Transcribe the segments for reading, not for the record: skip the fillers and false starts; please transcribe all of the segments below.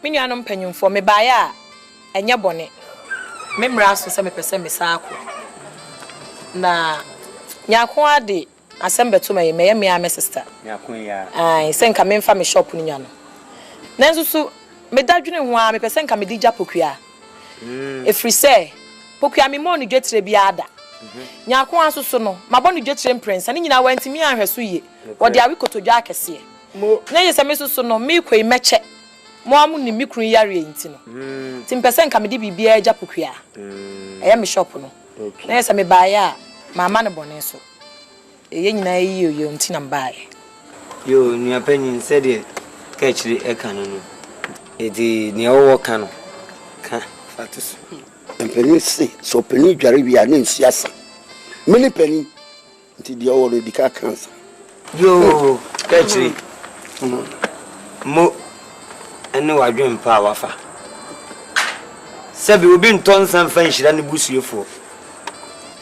me nuanom panyimfo me bae a enye bone me mra so se me pese me saako na nyako ade Asem beto me me a me sister nyako ya ai se nka me mfa me shop ni nya no nanso so me dadwene ho a me pese nka me digya pokua efri se pokua me mo no dwetire bi ada nyako asoso no mabɔ no dwetire prince ani nyina wantimi ahweso ye wɔde awi kotodwa akese na yesa me soso no me kwai meche mo amu ni mikru yare enti no tim pese nka me di bibia agya pokua ɛyɛ me shop no na yesa me bae a mama ne bɔne so eye nyina yi oyo enti na mbae yo nua panyin se de ka chiri eka no edi ne owo ka no ka fatus Penny say so penny dware wi a na nsiasa mini penny nti de owo di ka cancer yo ka chiri mo ene wadwen pa wafa sabi obi nton san fan hira ne busuefo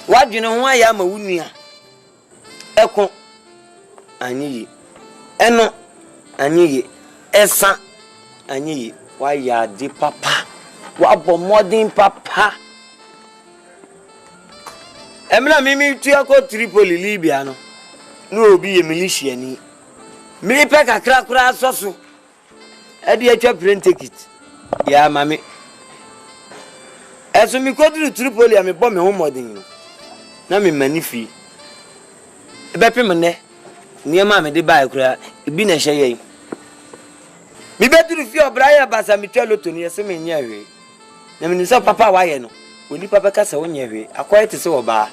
wadwene ho aya ma wunua eko anyi eno anyi esa anyi wa ya di papa wa bo modern papa emra mimi tuya ko Tripoli Libya no obi ye militia ni mi pe kakra kura asoso e de atwa plane ticket ya mami eso mi ko duru Tripoli a me bo me ho modern no na me manifi e be pem ne niema me de bae kura ibi na hye yen mi be duru fi obraye basa mi twa loto ni ese me nya hwe na me nisa papa wa ye no oni papa ka se wonya hwe akoye te se oba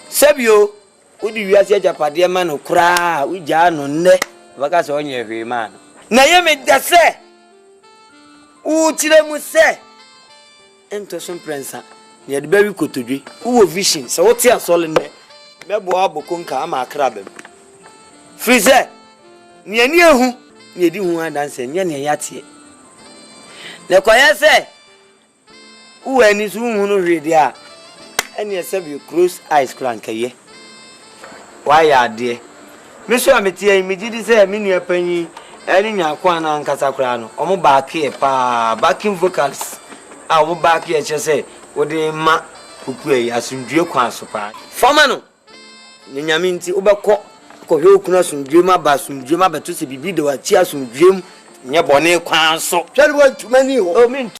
sabio odi wiase ajapade ma no kura ugya no nne baka se wonya hwe ma no na ye me dase u tire mu se ento so prensa ne de bawi kotodwe wo vision se wote asole ne mebo aboko nka ama akra bem freezer ne ani ehu ne di hu adanse nye ne yate ne koye se wo ani so hu no hwede a ene se bi close eyes crank ye wa ya de me so ametie me gidi se me nua panyi eni nyako ana nkasa kra no omo back here pa backing vocals a omo back here che se wo de ma kukuai asundue kwa so pa fama no nyame nti obekọ kọhwe okuna asundue ma ba asundue ma beto se bibi de wa chi asundue nye bone kwa so twere wa ntuma ni ho